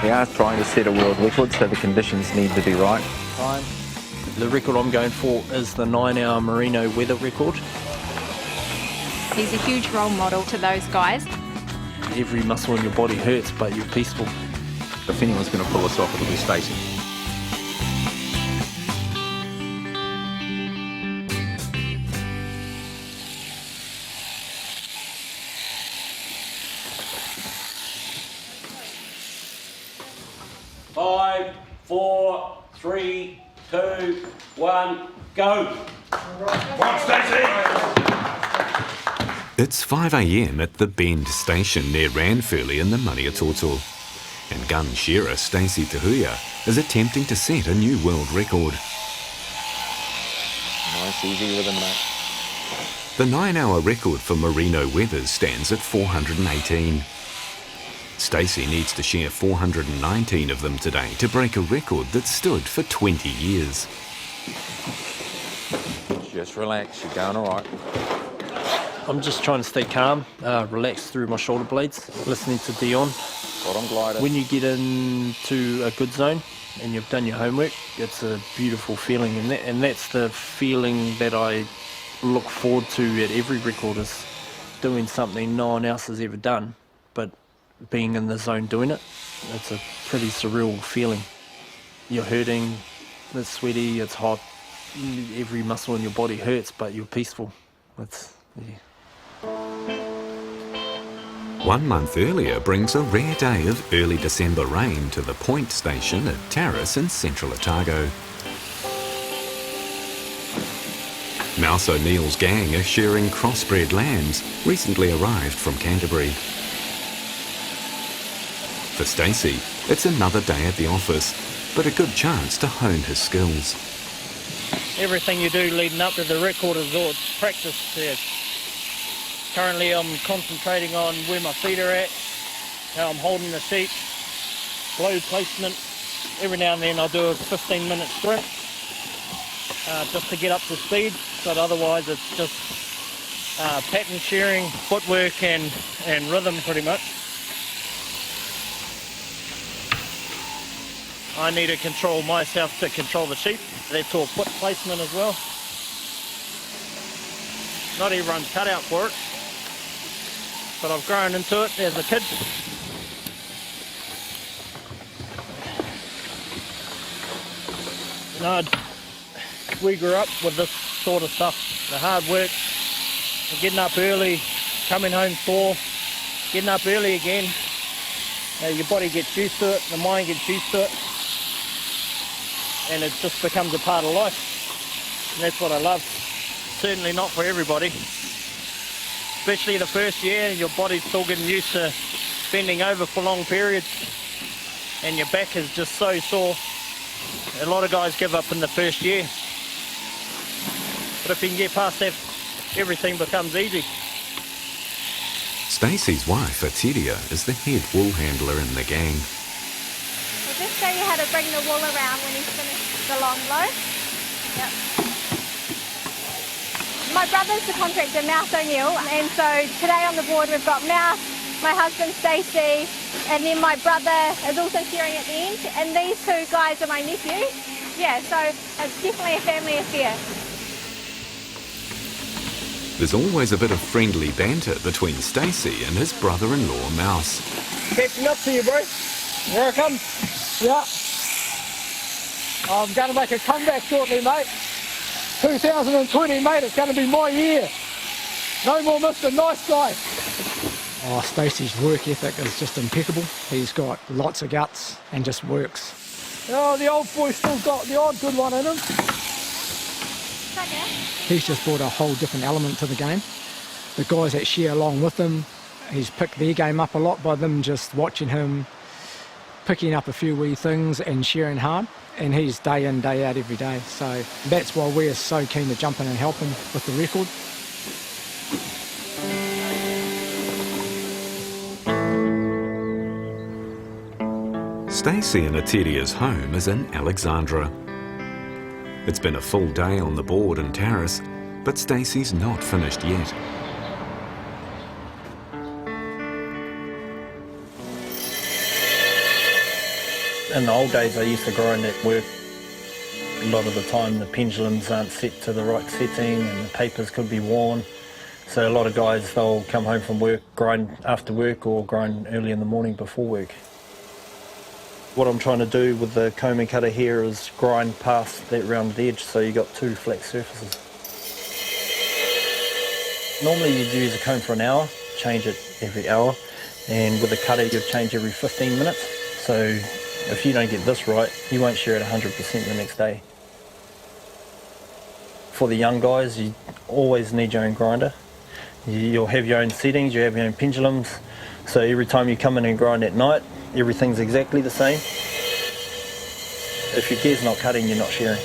We are trying to set a world record, so the conditions need to be right. Time. The record I'm going for is the 9-hour merino weather record. He's a huge role model to those guys. Every muscle in your body hurts, but you're peaceful. If anyone's going to pull us off, it'll be Stacey. Five, 4, 3, 2, 1, go! Watch Stacey! It's 5 a.m. at the Bend station near Ranfurly in the Maniatoto, and gun shearer Stacey Tahuya is attempting to set a new world record. Nice, easy rhythm, mate. The 9-hour record for merino weathers stands at 418. Stacey needs to shear 419 of them today to break a record that stood for 20 years. Just relax, you're going all right. I'm just trying to stay calm, relax through my shoulder blades, listening to Dion. Bottom glider. When you get into a good zone and you've done your homework, it's a beautiful feeling, and that's the feeling that I look forward to at every record, is doing something no one else has ever done, but being in the zone doing it. It's a pretty surreal feeling. You're hurting, it's sweaty, it's hot, every muscle in your body hurts, but you're peaceful. Yeah. 1 month earlier brings a rare day of early December rain to the Point station at Terrace in central Otago. Mouse O'Neill's gang are shearing crossbred lambs recently arrived from Canterbury. For Stacey, it's another day at the office, but a good chance to hone his skills. Everything you do leading up to the record is all practice there. Currently I'm concentrating on where my feet are at, how I'm holding the sheep, blow placement. Every now and then I'll do a 15-minute sprint just to get up to speed, but otherwise it's just pattern shearing, footwork and rhythm pretty much. I need to control myself to control the sheep. That's all foot placement as well. Not everyone's cut out for it, but I've grown into it as a kid. You know, we grew up with this sort of stuff, the hard work, getting up early, coming home sore, getting up early again. You know, your body gets used to it, the mind gets used to it, and it just becomes a part of life. And that's what I love. Certainly not for everybody. Especially the first year, your body's still getting used to bending over for long periods, and your back is just so sore. A lot of guys give up in the first year. But if you can get past that, everything becomes easy. Stacey's wife, Atiria, is the head wool handler in the gang. We'll just show you how to bring the wool around when he's finished the long blow. Yep. My brother's the contractor, Mouse O'Neill, and so today on the board we've got Mouse, my husband Stacey, and then my brother is also shearing at the end, and these two guys are my nephews. Yeah, so it's definitely a family affair. There's always a bit of friendly banter between Stacey and his brother-in-law, Mouse. Catching up to you, bro. Here I come. Yeah. I'm going to make a comeback shortly, mate. 2020, mate, it's going to be my year. No more Mr. Nice Guy. Oh, Stacey's work ethic is just impeccable. He's got lots of guts and just works. Oh, the old boy's still got the odd good one in him. He's just brought a whole different element to the game. The guys that shear along with him, he's picked their game up a lot by them just watching him, picking up a few wee things and shearing hard. And he's day in, day out every day. So that's why we're so keen to jump in and help him with the record. Stacey and Atiria's home is in Alexandra. It's been a full day on the board and terrace, but Stacey's not finished yet. In the old days I used to grind at work. A lot of the time the pendulums aren't set to the right setting and the papers could be worn. So a lot of guys, they'll come home from work, grind after work or grind early in the morning before work. What I'm trying to do with the comb and cutter here is grind past that rounded edge so you got two flat surfaces. Normally you'd use a comb for an hour, change it every hour, and with a cutter you'd change every 15 minutes. So if you don't get this right, you won't shear it 100% the next day. For the young guys, you always need your own grinder. You'll have your own settings, you have your own pendulums, so every time you come in and grind at night, everything's exactly the same. If your gear's not cutting, you're not shearing.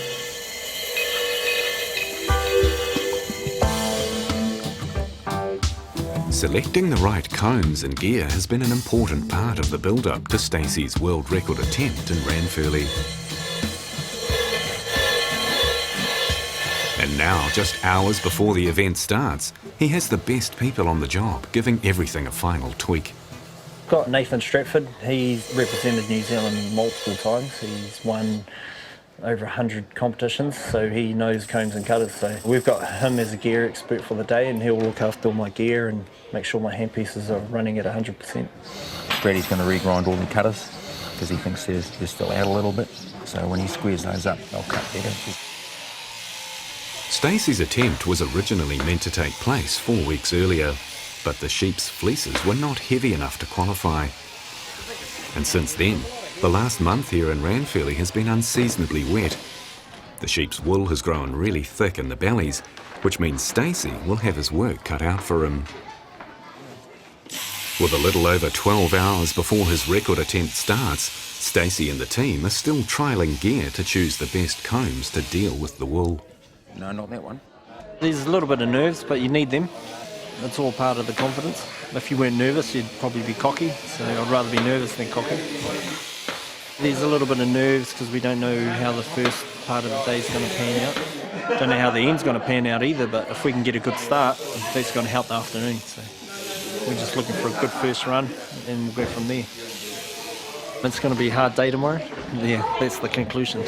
Selecting the right combs and gear has been an important part of the build-up to Stacey's world record attempt in Ranfurly. And now, just hours before the event starts, he has the best people on the job, giving everything a final tweak. Got Nathan Stratford. He's represented New Zealand multiple times. He's won over 100 competitions, so he knows combs and cutters. So we've got him as a gear expert for the day, and he'll look after all my gear and make sure my handpieces are running at 100%. Brady's going to regrind all the cutters because he thinks they're still out a little bit. So when he squares those up, they'll cut better. Stacey's attempt was originally meant to take place 4 weeks earlier, but the sheep's fleeces were not heavy enough to qualify. And since then, the last month here in Ranfurly has been unseasonably wet. The sheep's wool has grown really thick in the bellies, which means Stacey will have his work cut out for him. With a little over 12 hours before his record attempt starts, Stacey and the team are still trialling gear to choose the best combs to deal with the wool. No, not that one. There's a little bit of nerves, but you need them. It's all part of the confidence. If you weren't nervous, you'd probably be cocky, so I'd rather be nervous than cocky. There's a little bit of nerves because we don't know how the first part of the day is going to pan out. Don't know how the end's going to pan out either, but if we can get a good start, that's going to help the afternoon. So we're just looking for a good first run and we'll go from there. It's going to be a hard day tomorrow. Yeah, that's the conclusion.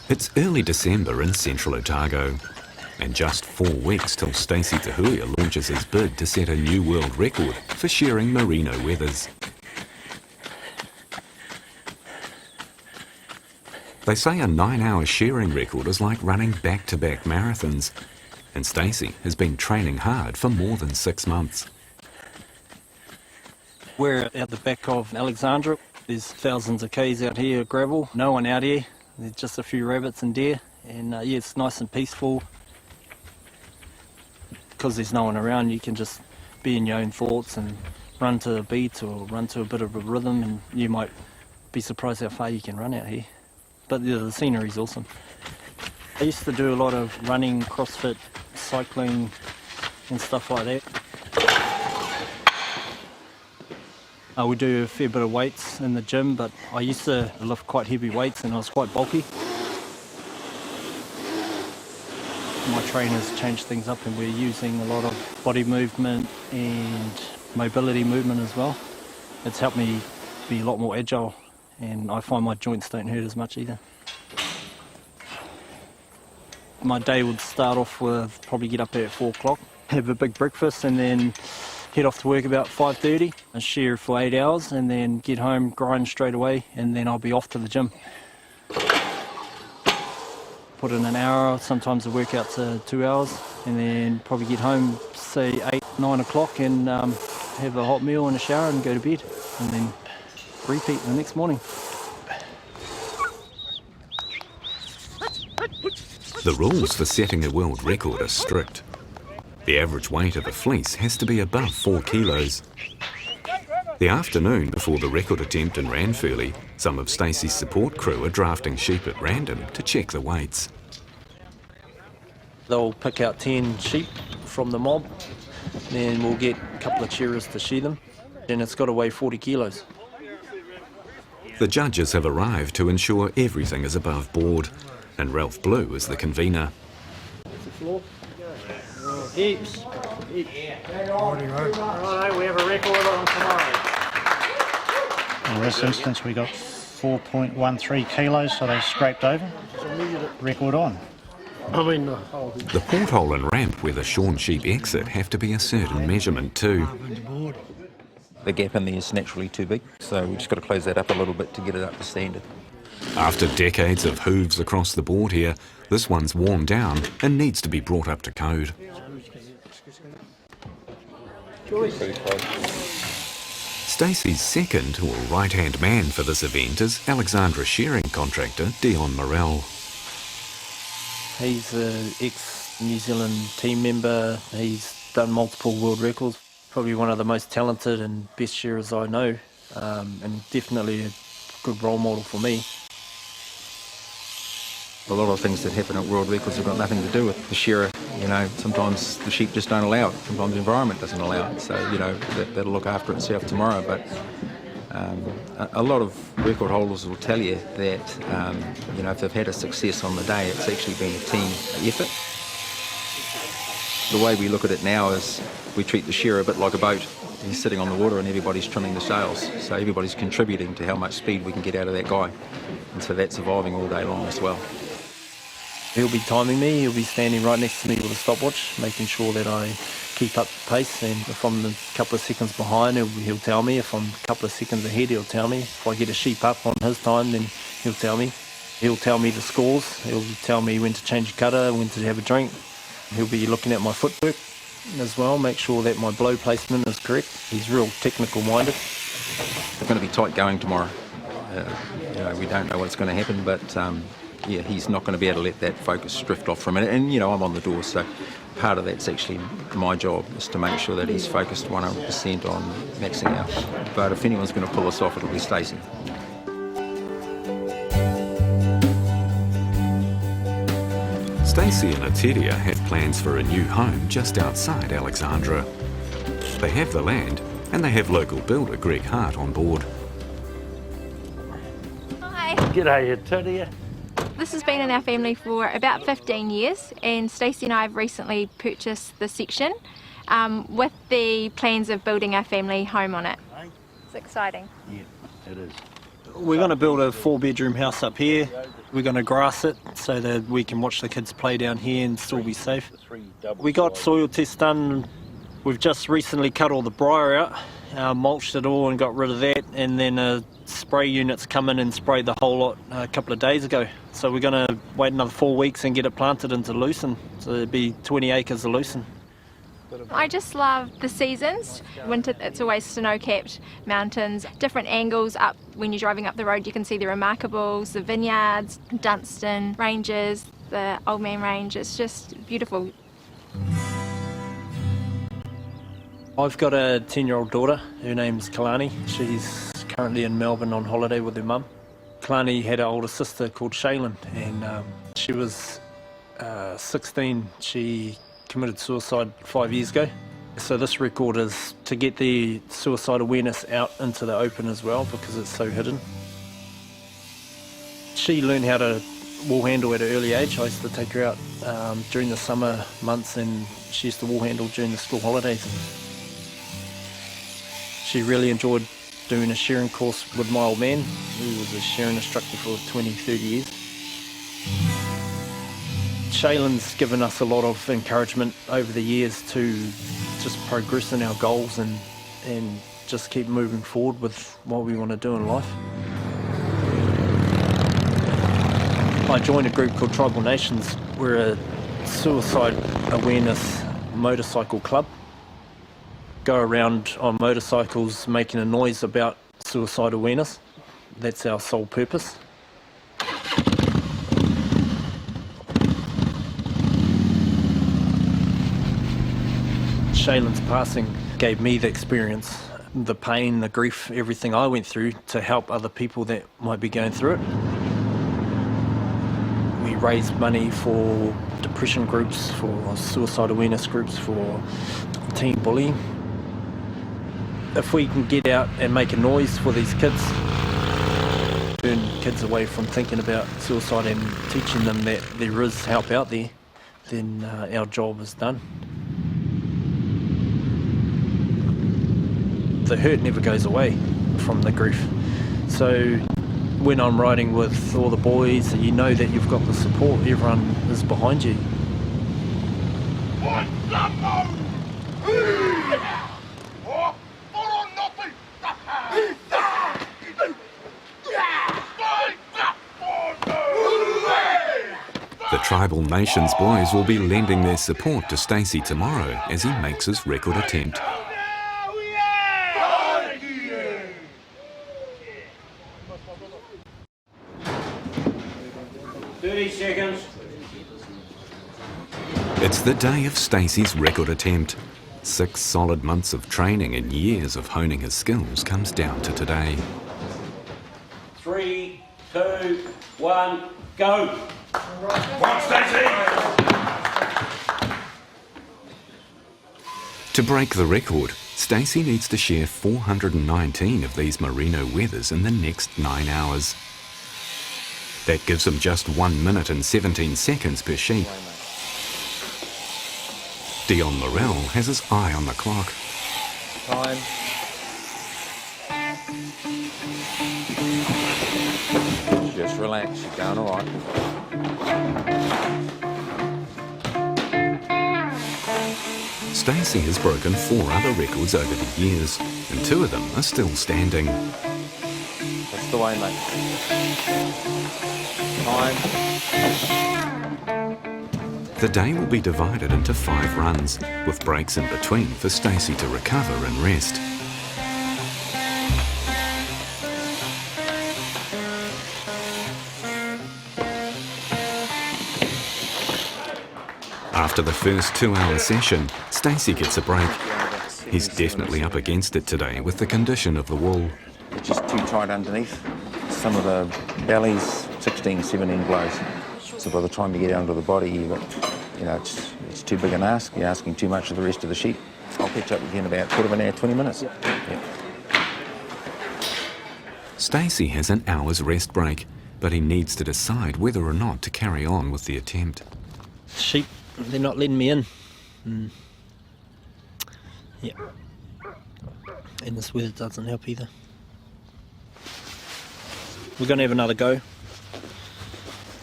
It's early December in central Otago, and just 4 weeks till Stacey Tahuia launches his bid to set a new world record for shearing merino wethers. They say a 9-hour shearing record is like running back-to-back marathons, and Stacey has been training hard for more than 6 months. We're at the back of Alexandra. There's thousands of k's out here, gravel, no one out here. There's just a few rabbits and deer, and yeah, it's nice and peaceful. Because there's no one around, you can just be in your own thoughts and run to a beat or run to a bit of a rhythm, and you might be surprised how far you can run out here. But yeah, the scenery's awesome. I used to do a lot of running, CrossFit, cycling and stuff like that. We do a fair bit of weights in the gym, but I used to lift quite heavy weights and I was quite bulky. My trainers changed things up and we're using a lot of body movement and mobility movement as well. It's helped me be a lot more agile, and I find my joints don't hurt as much either. My day would start off with probably get up at 4 o'clock, have a big breakfast and then head off to work about 5:30 and shear for 8 hours and then get home, grind straight away, and then I'll be off to the gym. Put in an hour, sometimes I work out to 2 hours, and then probably get home, say 8, 9 o'clock and have a hot meal and a shower and go to bed, and then repeat the next morning. The rules for setting a world record are strict. The average weight of a fleece has to be above 4 kilos. The afternoon before the record attempt in Ranfurly, some of Stacey's support crew are drafting sheep at random to check the weights. They'll pick out 10 sheep from the mob, then we'll get a couple of shearers to shear them, and it's got to weigh 40 kilos. The judges have arrived to ensure everything is above board, and Ralph Blue is the convener. Heaps. Righto, we have a record on tomorrow. In this instance, we got 4.13 kilos, so they scraped over. Record on. The porthole and ramp where the shorn sheep exit have to be a certain measurement too. The gap in there is naturally too big, so we've just got to close that up a little bit to get it up to standard. After decades of hooves across the board here, this one's worn down and needs to be brought up to code. Stacey's second, or right-hand man for this event is Alexandra shearing contractor Dion Morell. He's an ex-New Zealand team member. He's done multiple world records. Probably one of the most talented and best shearers I know, and definitely a good role model for me. A lot of things that happen at world records have got nothing to do with the shearer. You know, sometimes the sheep just don't allow it. Sometimes the environment doesn't allow it. So, you know, that'll look after itself tomorrow. But a lot of record holders will tell you that, you know, if they've had a success on the day, it's actually been a team effort. The way we look at it now is we treat the shearer a bit like a boat. He's sitting on the water and everybody's trimming the sails. So everybody's contributing to how much speed we can get out of that guy. And so that's evolving all day long as well. He'll be timing me, he'll be standing right next to me with a stopwatch, making sure that I keep up the pace, and if I'm a couple of seconds behind, he'll tell me. If I'm a couple of seconds ahead, he'll tell me. If I get a sheep up on his time, then he'll tell me. He'll tell me the scores, he'll tell me when to change a cutter, when to have a drink. He'll be looking at my footwork as well, make sure that my blow placement is correct. He's real technical minded. It's going to be tight going tomorrow. You know, we don't know what's going to happen, but yeah, he's not going to be able to let that focus drift off from it. And, you know, I'm on the door, so part of that's actually my job, is to make sure that he's focused 100% on maxing out. But if anyone's going to pull us off, it'll be Stacey. Stacey and Ateria have plans for a new home just outside Alexandra. They have the land and they have local builder Greg Hart on board. Hi. G'day, Ateria. This has been in our family for about 15 years, and Stacey and I have recently purchased the section with the plans of building our family home on it. It's exciting. Yeah, it is. We're going to build a 4-bedroom house up here. We're going to grass it so that we can watch the kids play down here and still be safe. We got soil tests done. We've just recently cut all the briar out, mulched it all and got rid of that, and then spray units come in and sprayed the whole lot a couple of days ago. So we're going to wait another 4 weeks and get it planted into lucerne. So there'll be 20 acres of lucerne. I just love the seasons. Winter, it's always snow-capped mountains, different angles up. When you're driving up the road, you can see the Remarkables, the vineyards, Dunstan ranges, the Old Man Range. It's just beautiful. I've got a 10-year-old daughter. Her name's Kalani. She's currently in Melbourne on holiday with her mum. Kalani had an older sister called Shaylin, and she was 16. She committed suicide 5 years ago. So this record is to get the suicide awareness out into the open as well, because it's so hidden. She learned how to wall handle at an early age. I used to take her out during the summer months, and she used to wall handle during the school holidays. She really enjoyed doing a shearing course with my old man, who was a shearing instructor for 20, 30 years. Shaylin's given us a lot of encouragement over the years to just progress in our goals and just keep moving forward with what we want to do in life. I joined a group called Tribal Nations. We're a suicide awareness motorcycle club. Go around on motorcycles making a noise about suicide awareness. That's our sole purpose. Shaylin's passing gave me the experience, the pain, the grief, everything I went through to help other people that might be going through it. We raised money for depression groups, for suicide awareness groups, for teen bullying. If we can get out and make a noise for these kids, turn kids away from thinking about suicide and teaching them that there is help out there, then our job is done. The hurt never goes away from the grief. So when I'm riding with all the boys, you know that you've got the support, everyone is behind you. The Tribal Nations boys will be lending their support to Stacey tomorrow as he makes his record attempt. 30 seconds. It's the day of Stacey's record attempt. 6 solid months of training and years of honing his skills comes down to today. 3, 2, 1, go! Watch Stacey! To break the record, Stacey needs to share 419 of these merino wethers in the next 9 hours. That gives him just 1 minute and 17 seconds per sheep. Dion Morell has his eye on the clock. Time. Just relax, you're going all right. Stacey has broken 4 other records over the years, and 2 of them are still standing. That's the way, mate. Time. The day will be divided into 5 runs, with breaks in between for Stacey to recover and rest. After the first 2-hour session, Stacey gets a break. He's definitely up against it today with the condition of the wool. It's just too tight underneath. Some of the bellies, 16, 17 blows. So by the time you get down to the body, it's too big an ask. You're asking too much of the rest of the sheep. I'll catch up with you in about quarter of an hour, 20 minutes. Yeah. Stacey has an hour's rest break, but he needs to decide whether or not to carry on with the attempt. Sheep, they're not letting me in. Yeah. And this weather doesn't help either. We're going to have another go.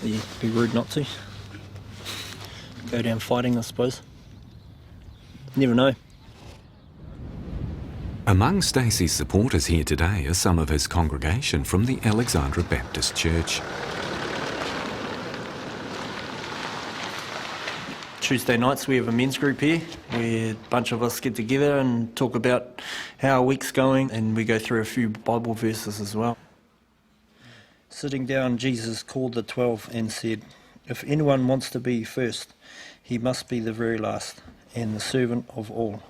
It'd be rude not to. Go down fighting, I suppose. Never know. Among Stacey's supporters here today are some of his congregation from the Alexandra Baptist Church. Tuesday nights we have a men's group here where a bunch of us get together and talk about how our week's going, and we go through a few Bible verses as well. Sitting down, Jesus called the 12 and said, "If anyone wants to be first, he must be the very last and the servant of all."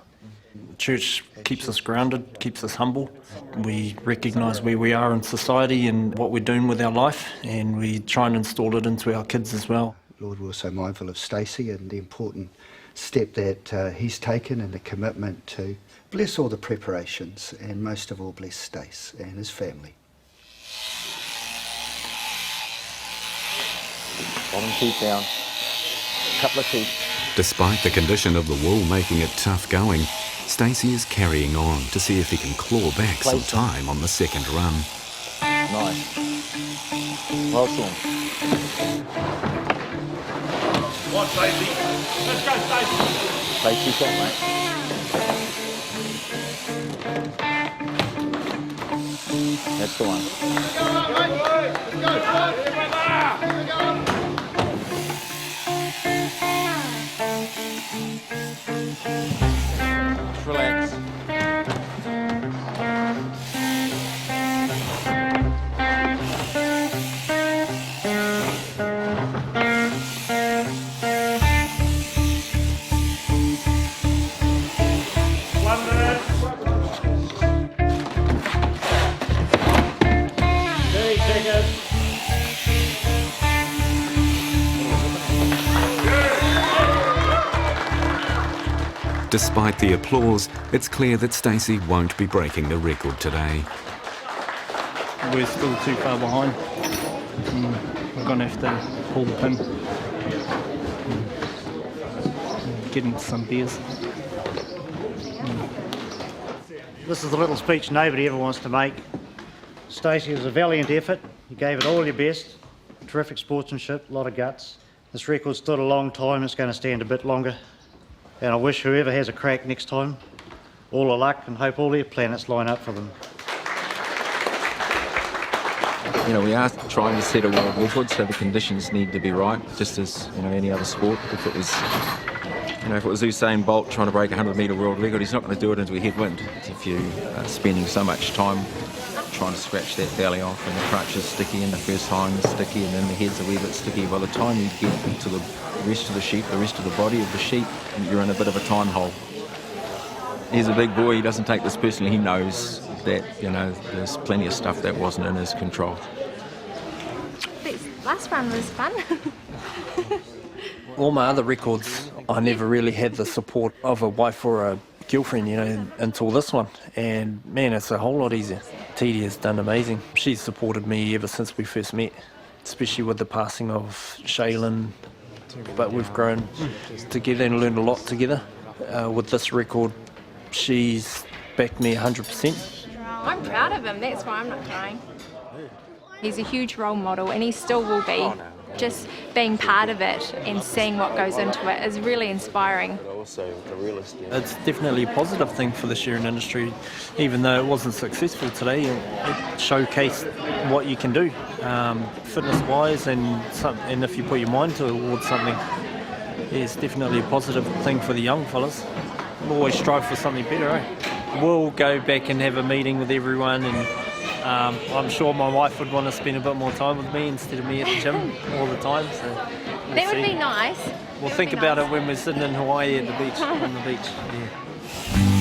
Church keeps us grounded, keeps us humble. We recognise where we are in society and what we're doing with our life, and we try and install it into our kids as well. Lord, we're also mindful of Stacey and the important step that he's taken and the commitment to bless all the preparations and most of all bless Stace and his family. Bottom teeth down. Couple of teeth. Despite the condition of the wool making it tough going, Stacey is carrying on to see if he can claw back some time on the second run. Nice. Well done. Watch Stacey. Let's go, Stacey. Stacey shot, mate. That's the one. Just relax. Despite the applause, it's clear that Stacey won't be breaking the record today. We're still too far behind. We're going to have to pull the pin. getting some beers. This is the little speech nobody ever wants to make. Stacey, it was a valiant effort. You gave it all your best. Terrific sportsmanship, a lot of guts. This record stood a long time. It's going to stand a bit longer. And I wish whoever has a crack next time all the luck and hope all their planets line up for them. You know, we are trying to set a world record, so the conditions need to be right, just as, you know, any other sport. If it was, you know, if it was Usain Bolt trying to break a 100-metre world record, he's not going to do it into a headwind. If you are spending so much time trying to scratch that belly off, and the crutch is sticky, and the first hind is sticky, and then the head's a wee bit sticky, by the time you get to the rest of the sheep, the rest of the body of the sheep, you're in a bit of a time hole. He's a big boy, he doesn't take this personally, he knows that, you know, there's plenty of stuff that wasn't in his control. This last run was fun. All my other records, I never really had the support of a wife or a girlfriend, you know, until this one. And man, it's a whole lot easier. Titi has done amazing. She's supported me ever since we first met, especially with the passing of Shaylin. But we've grown together and learned a lot together. With this record, she's backed me 100%. I'm proud of him, that's why I'm not crying. He's a huge role model and he still will be. Just being part of it and seeing what goes into it is really inspiring. It's definitely a positive thing for the shearing industry, even though it wasn't successful today. It showcased what you can do, fitness-wise, and if you put your mind towards something, it's definitely a positive thing for the young fellas. We'll always strive for something better, eh? We'll go back and have a meeting with everyone, and I'm sure my wife would want to spend a bit more time with me instead of me at the gym all the time. So that would be nice. We'll think about it when we're sitting in Hawaii at the beach, on the beach. Yeah.